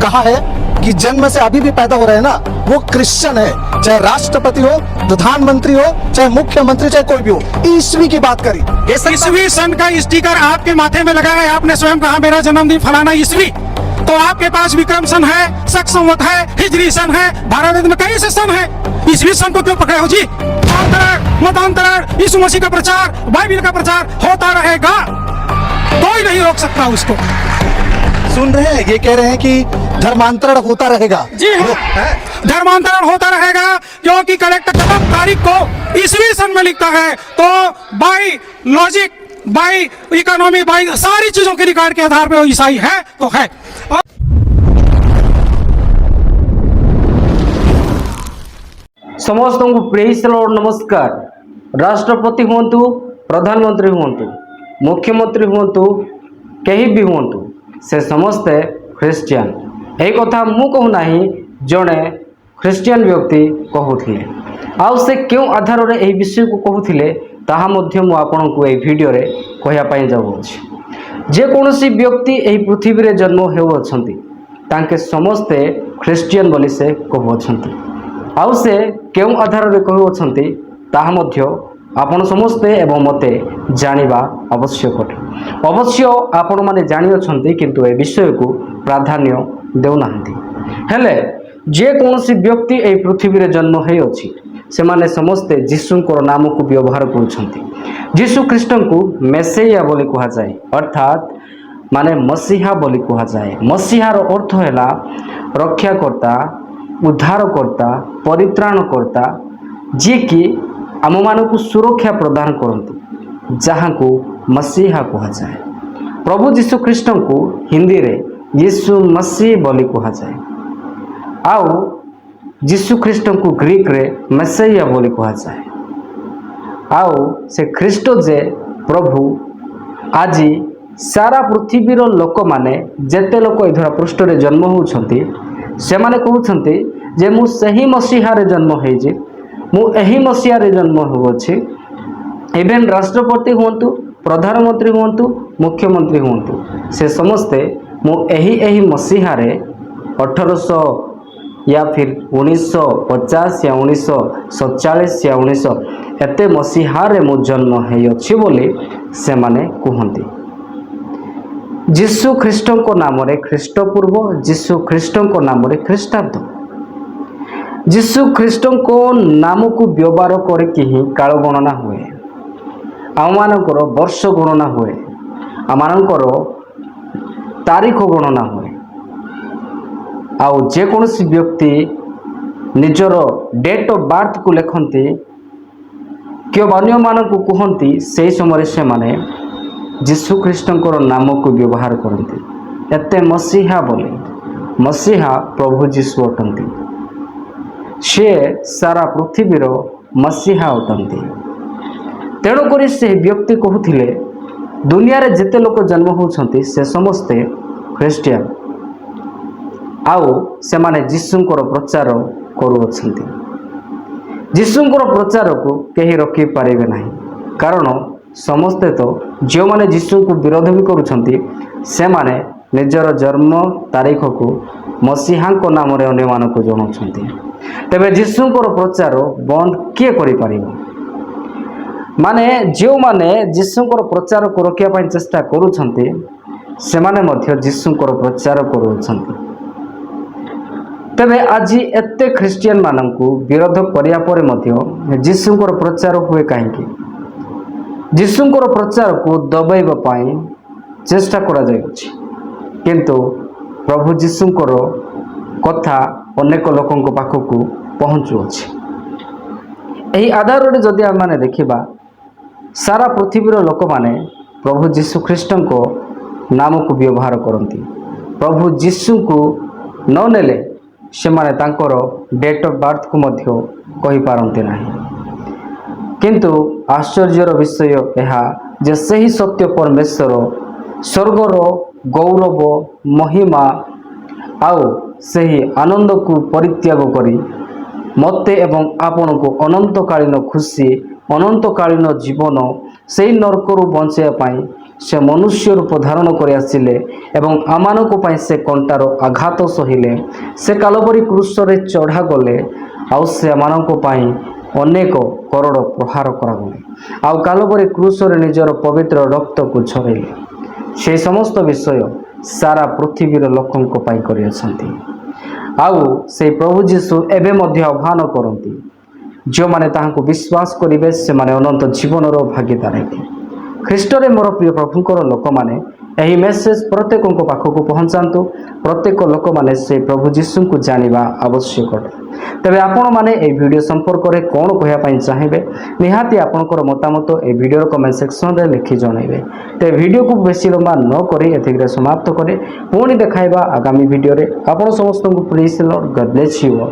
कहा है कि जन्म से अभी भी पैदा हो रहे हैं ना, वो क्रिश्चियन है, चाहे राष्ट्रपति हो, प्रधानमंत्री हो, चाहे मुख्यमंत्री, चाहे कोई भी हो। ईस्वी की बात करी, ईस्वी सन का स्टिकर आपके माथे में लगा है, आपने स्वयं कहा मेरा जन्मदिन फलाना ईस्वी। तो आपके पास विक्रम सन है, शक संवत है, हिजरी सन है, भारत में कई से सन है, ईस्वी सन को क्यों पकड़े हो जी? मतांतरण, यीशु मसीह का प्रचार, बाइबल का प्रचार होता रहेगा, कोई नहीं रोक सकता उसको। सुन रहे हैं, ये कह रहे हैं कि धर्मांतरण होता रहेगा। जी हाँ, धर्मांतरण होता रहेगा, क्योंकि कलेक्टर कदम तारीख को ईस्वी सन में लिखता है, तो by logic, by economy, by सारी चीजों के रिकॉर्ड के आधार पर वो ईसाई है तो है। समस्त को प्रेज लॉर्ड नमस्कार। राष्ट्रपति हुंतु, प्रधानमंत्री हुंतु, मुख्यमंत्री हुंतु, कहीं भी हुंतु, से समस्ते ख्रिस्टियन। एक कथा मु कहू नाही, जड़े ख्रिस्टियन व्यक्ति कहूथिले। आउ से क्यों आधार रे एही विषय को कहूथिले ताहा मध्य मु आपन को एही वीडियो रे कहया पई जाउछि। जे कोनोसी व्यक्ति एही पृथ्वी रे जन्म हेउ अछंती, तांके समस्ते ख्रिस्टियन बोली से कहू अछंती। आउ से क्यों आधार रे कहू अछंती ताहा मध्य आपण समस्ते एवं मते जानिबा आवश्यक अटे। अवश्य आपण माने जानि अछंती, किंतु ए विषय को प्राधान्य देउ नाहंती। हेले जे कोनोसी व्यक्ति ए पृथ्वी रे जन्म हे अछि, से माने समस्ते जीशुंकर नाम को व्यवहार करूछंती। जीशु ख्रीष्टन को मेसिया बोली कहा जाए, अर्थात माने मसीहा बोली कहा जाए। मसीहार अर्थ हैला रक्षाकर्ता, उद्धारकर्ता, परित्राणकर्ता, जे कि आम मानक सुरक्षा प्रदान करती, जहाँ को मसीहा कहा जाए। प्रभु जीशु ख्रीष्ट को हिंदी रे यीशु मसीह बोली कहा जाए, आउ जीशु ख्रीष्ट को ग्रीक रे मेसिया बोली कहा जाए। आउ से ख्रीष्ट जे प्रभु आज सारा पृथ्वीर लोक माने जेते लोक ए धरा पृष्ठ रे जन्म होउछंती, से माने कहउछंती जे मु सही मसीहा रे जन्म हे जे मु एही मसीहा रे जन्म होउछि। इवेन राष्ट्रपति हुंतु, प्रधानमंत्री हुंतु, मुख्यमंत्री हुंतु, से समस्ते मु एही मसीहा रे 1800 या फिर 1950 या 1947 या 1900 एते मसीहा रे मु जन्म हे अछि बोली से माने कहंती। जीशु ख्रीष्ट को नाम रे ख्रीष्ट पूर्व, जीशु ख्रीष्ट को नाम रे ख्रीष्टाब्द। जीशु ख्रीष्ट को नाम को व्यवहार करके ही काल गणना हुए, आमମାନଙ୍କର वर्ष गणना हुए, आमମାନଙ୍କର तारीख गणना हुए। आउ जे कोनोसी व्यक्ति निजर डेट ऑफ बर्थ को लिखती कि अन्य मानक कहती, से समय से माने जीशु ख्रीष्टंकर नाम को व्यवहार करती। एते मसीहा बोले, मसीहा प्रभु जीशु अटंती, से सारा पृथ्वीर मसीहा अटंती। तेणुक से व्यक्ति कहूथिले दुनिया रे जेते लोक जन्म होउछंती, से समस्ते ख्रिस्टियन, आउ से माने जीशुंकर प्रचार करूछंती। जीशुंकर प्रचार को केही रोकी पारिबे नाही, कारण समस्ते तो जो माने जीशु को विरोध भी करूछंती, से माने निजर जन्म तारीख को मसीहांक नाम रे अन्य मानक जणाउछंती। तेबे जीशुंकर प्रचार बंद किए करि पारिबो? माने जो माने जीशुंकर प्रचार को रोकिया पाई चेष्टा करूछंती, से माने मध्य जीशुंकर प्रचार करूछंती। तेबे आज एते ख्रिस्टियन मानकु विरोध करिया परे मध्य जीशुंकर प्रचार हुए काहेकि? जीशुंकर प्रचार को दबाइबा पाई चेष्टा करा जायछि, किंतु प्रभु जीशुंकर कथा अनेक लोकंक पाखकु पहुँचुअछि। एही आधार रे जदि आम माने देखिबा, सारा पृथ्वीर लोक माने प्रभु जीशु ख्रीष्टंक नाम को व्यवहार करती। प्रभु जीशु को न नेले से माने तांकर डेट ऑफ बर्थ को मध्य कहि पारंते नाही। किंतु आश्चर्यर विषय यह जे सही सत्य परमेश्वर स्वर्गर गौरव महिमा आउ सही आनंद को परित्याग करी मते एवं आपण को अनंतकालीन खुशी, अनंतकालीन जीवन, से नरकरू बचाइबा से मनुष्य रूप धारण कर आसिले एवं आमानक पई से कंटार आघात सहिले से कालवरी क्रूस रे चढ़ा गले आउ से आमानक पई अनेक करोड़ प्रहार करागले आउ कालवरी क्रूस रे निजर पवित्र रक्त को झरैले से समस्त विषय सारा पृथ्वीर लोकंक पई करि अछंती आउ से प्रभु जीशु एबे मध्य आह्वान करती जो माने ताहां विश्वास करेंगे से माने अनंत जीवन भागीदार हेबे ख्रीष्टरे मोर प्रिय प्रभुंकर लोक माने यही मेसेज प्रत्येक पाखक पहुँचातु प्रत्येक लोक माने से प्रभु जीशु को जानिबा आवश्यक तेरे आपण माने ए वीडियो संपर्क में कौन कहवाई चाहिए निहाती आपणकर मतामत ए वीडियो कमेंट सेक्शन में लिखि जनइबे ते वीडियो को बेसी लंबा न करी एथिरे समाप्त करे पुणी देखाइबा आगामी वीडियो रे आपण समस्त को प्लीज गॉड ब्लेस यू।